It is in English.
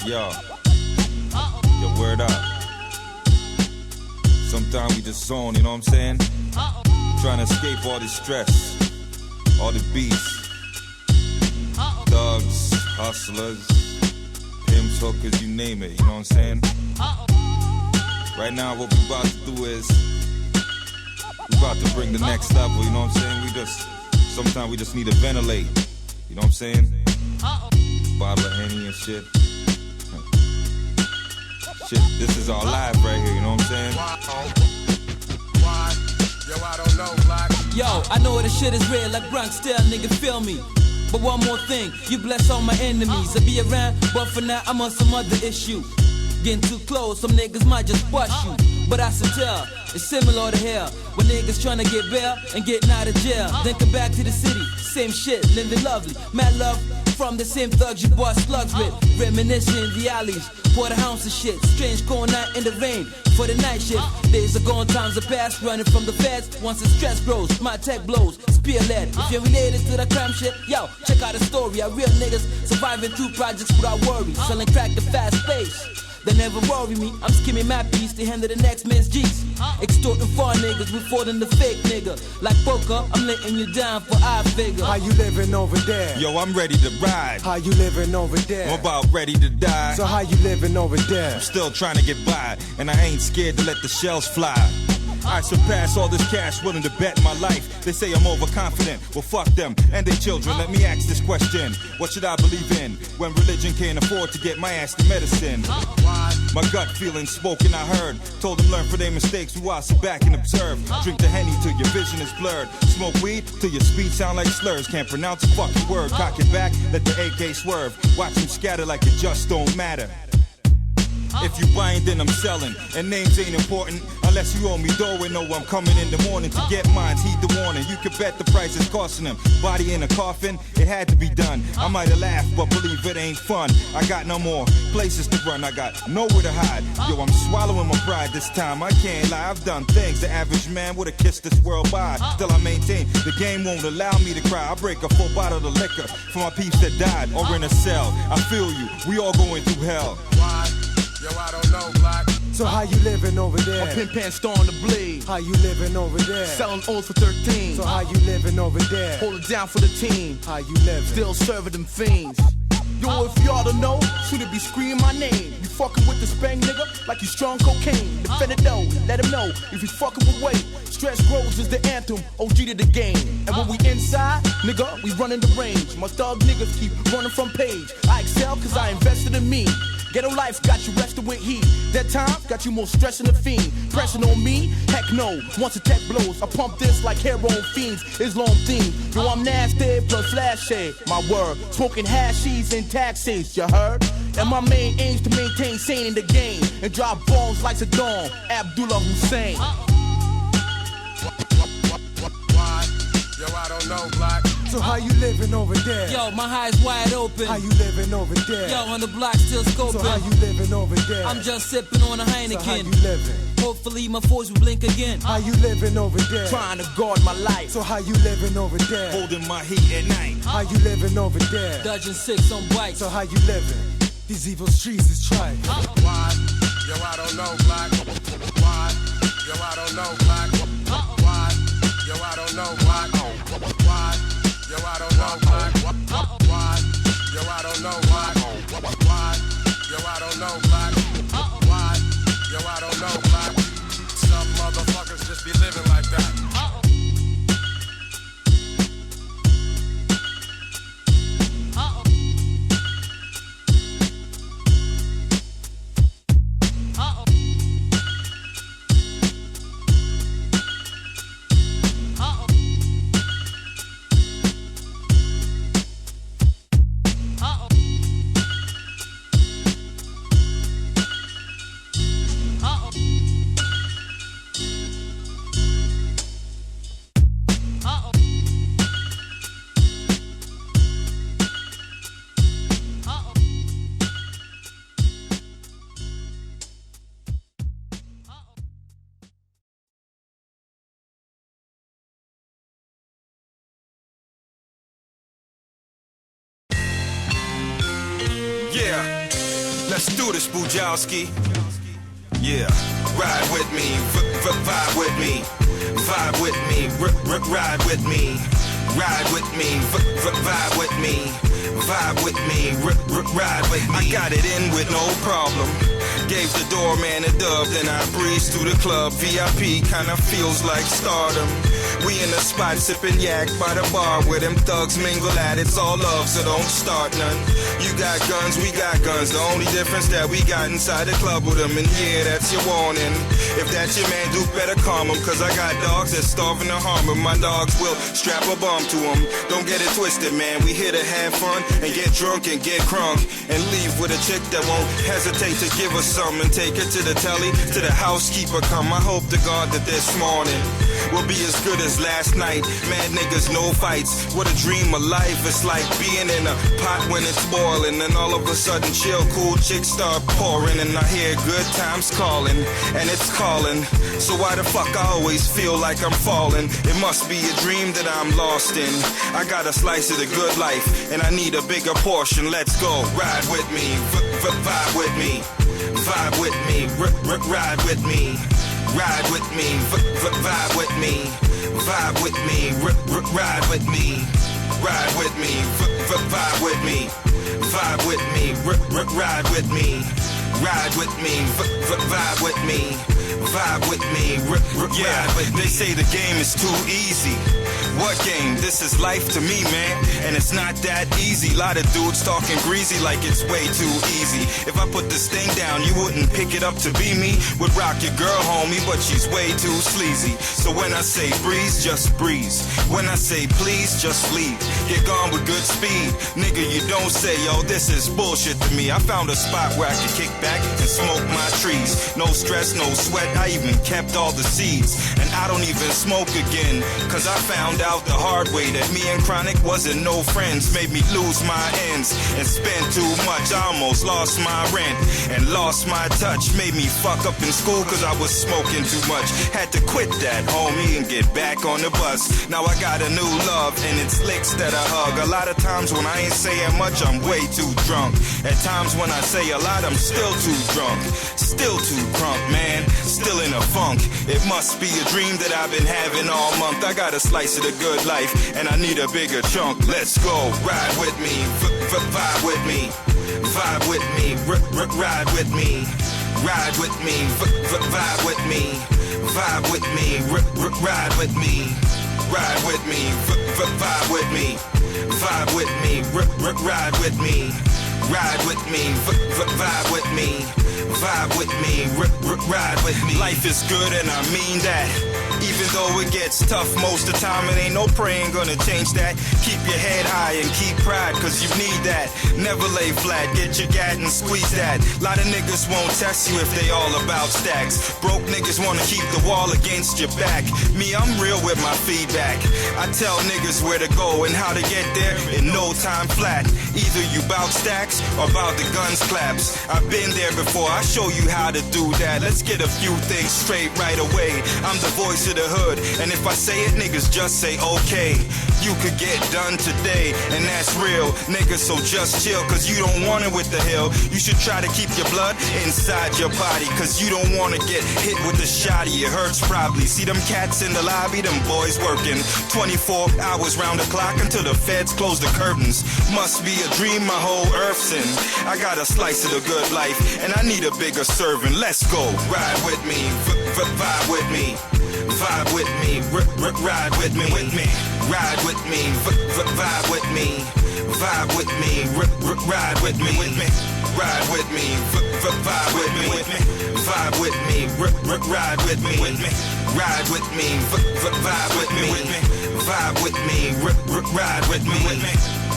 Yo, word up. Sometimes we just zone, you know what I'm saying? Trying to escape all this stress, all the beats, thugs, hustlers, pimps, hookers, you name it, you know what I'm saying? Right now what we about to do is, we about to bring the next level, you know what I'm saying? Sometimes we just need to ventilate, you know what I'm saying? Bottle of Henny and shit. Shit, this is our live right here, you know what I'm saying? Yo, I don't know, Black. Yo, I know this shit is real, like Bronx still, nigga, feel me. But one more thing, you bless all my enemies. I be around, but for now I'm on some other issue. Getting too close, some niggas might just bust you. But I should tell, it's similar to hell. When niggas tryna get bail and getting out of jail. Then come back to the city, same shit, living lovely. Mad love from the same thugs you bought slugs with. Reminiscing in the alleys, quarter ounce of shit. Strange going out in the rain for the night shift. Days are gone, times are past, running from the feds. Once the stress grows, my tech blows, spear lead. If you're related to the crime shit, yo, check out the story. Our real niggas surviving through projects without worry. Selling crack at fast pace. They never worry me, I'm skimming my piece to handle the next man's G's. Extorting foreign niggas, reporting the fake nigga. Like poker, I'm letting you down for I figure. How you living over there? Yo, I'm ready to ride. How you living over there? I'm about ready to die. So how you living over there? I'm still trying to get by, and I ain't scared to let the shells fly. I surpass all this cash, willing to bet my life. They say I'm overconfident, well fuck them and their children. Let me ask this question, what should I believe in when religion can't afford to get my ass to medicine? My gut feeling spoken, I heard. Told them learn from their mistakes while I sit back and observe. Drink the Henny till your vision is blurred. Smoke weed till your speech sound like slurs. Can't pronounce a fucking word. Cock it back, let the AK swerve. Watch them scatter like it just don't matter. If you buying, then I'm selling. And names ain't important unless you owe me dough and know I'm coming in the morning to get mine. Heed the warning, you can bet the price is costing them. Body in a coffin, it had to be done. I might have laughed, but believe it ain't fun. I got no more places to run, I got nowhere to hide. Yo, I'm swallowing my pride this time, I can't lie. I've done things the average man would've kissed this world by. Still I maintain, the game won't allow me to cry. I break a full bottle of liquor for my peeps that died or in a cell. I feel you, we all going through hell. Yo, I don't know, Black. So how you living over there? My pin pants starting to bleed. How you living over there? Selling O's for 13. So how you living over there? Hold it down for the team. How you living? Still serving them fiends. Yo, if y'all don't know, should it be screaming my name? You fucking with the spang nigga like you strong cocaine. Defend it though, let him know if you fucking with weight. Stress grows is the anthem, OG to the game. And when we inside, nigga, we running the range. My thug niggas keep running from page. I excel cause I invested in me. Ghetto life got you resting with heat. That time got you more stressing the fiend. Pressing on me? Heck no. Once the tech blows, I pump this like heroin fiends. Islam theme. Yo, I'm nasty plus flashy. My word. Smoking hashies and taxis, you heard? And my main aim's to maintain sane in the game. And drop bombs like Saddam. Abdullah Hussein. Yo, I don't know, Black. So how you living over there? Yo, my eyes wide open. How you living over there? Yo, on the block still scoping. So how you living over there? I'm just sipping on a Heineken. So how you living? Hopefully my force will blink again. How you living over there? Trying to guard my life. So how you living over there? Holding my heat at night. How you living over there? Dodging 6 on bikes. So how you living? These evil streets is tripe. Why? Yo, I don't know, Black. Why? Yo, I don't know, Black. Why? Yo, I don't know, Black. Why? Yo, I don't know, Black. Why? Yo, I don't know, Black. Why? Yo, I don't know, Black. Why? Yo, I don't know, Black. Some motherfuckers just be living like that. Let's do this, Bujowski. Yeah, ride with me, vibe with me, vibe with me, ride with me, ride with me, vibe with me, vibe with me, ride with me. I got it in with no problem. Gave the doorman a dub, then I breezed through the club. VIP kinda feels like stardom. We in the spot sipping yak by the bar where them thugs mingle at. It's all love, so don't start none. You got guns, we got guns. The only difference that we got inside the club with them. And yeah, that's your warning. If that's your man, Duke, better calm him. Cause I got dogs that's starving to harm him. My dogs will strap a bomb to him. Don't get it twisted, man. We here to have fun and get drunk and get crunk. And leave with a chick that won't hesitate to give us some. And take her to the telly, to the housekeeper come. I hope to God that this morning will be as good as last night. Mad niggas, no fights. What a dream of life. It's like being in a pot when it's boiling. And all of a sudden chill, cool chicks start pouring. And I hear good times calling. And it's calling. So why the fuck I always feel like I'm falling? It must be a dream that I'm lost in. I got a slice of the good life. And I need a bigger portion. Let's go. Ride with me. Vibe with me. Vibe with me. Ride with me. Ride with me, vibe with me, vibe with me, ride with me, ride with me, vibe with me, vibe with me, ride with me, ride with me, vibe with me, vibe with me, ride with me. They say the game is too easy. What game? This is life to me, man. And it's not that easy. Lot of dudes talking greasy like it's way too easy. If I put this thing down, you wouldn't pick it up to be me. Would rock your girl, homie, but she's way too sleazy. So when I say breeze, just breeze. When I say please, just leave. Get gone with good speed. Nigga, you don't say, yo, this is bullshit to me. I found a spot where I could kick back and smoke my trees. No stress, no sweat, I even kept all the seeds. And I don't even smoke again, cause I found out the hard way that me and Chronic wasn't no friends. Made me lose my ends and spend too much. I almost lost my rent and lost my touch. Made me fuck up in school cause I was smoking too much. Had to quit that, homie, and get back on the bus. Now I got a new love and it's licks that I hug. A lot of times when I ain't saying much, I'm way too drunk. At times when I say a lot, I'm still too drunk. Still too crunk, man. Still in a funk. It must be a dream that I've been having all month. I got a slice of the good life and I need a bigger chunk. Let's go. Ride with me, vibe with me, vibe with me, ride with me, ride with me, vibe with me, vibe with me, ride with me, ride with me, vibe with me, vibe with me, ride with me, ride with me, vibe with me, vibe with me, ride with me. Life is good and I mean that. Even though it gets tough most of the time, it ain't no praying gonna change that. Keep your head high and keep pride, cause you need that. Never lay flat, get your gat and squeeze that. Lot of niggas won't test you if they all about stacks. Broke niggas wanna keep the wall against your back. Me, I'm real with my feedback. I tell niggas where to go and how to get there in no time flat. Either you bout stacks or bout the guns claps. I've been there before, I show you how to do that. Let's get a few things straight right away. I'm the voice of the hood, and if I say it, niggas just say okay. You could get done today, and that's real, nigga, so just chill, cause you don't want it with the hell. You should try to keep your blood inside your body, cause you don't wanna get hit with the shotty, it hurts probably. See them cats in the lobby, them boys working 24 hours round the clock until the feds close the curtains. Must be a dream my whole earth's in. I got a slice of the good life, and I need a bigger serving. Let's go. Ride with me, vibe with me, vibe with me, ride with me, ride with me, vibe with me, vibe with me, ride with me, ride with me, vibe with me, vibe with me, ride with me, ride with me, vibe with me, vibe with me, ride with me.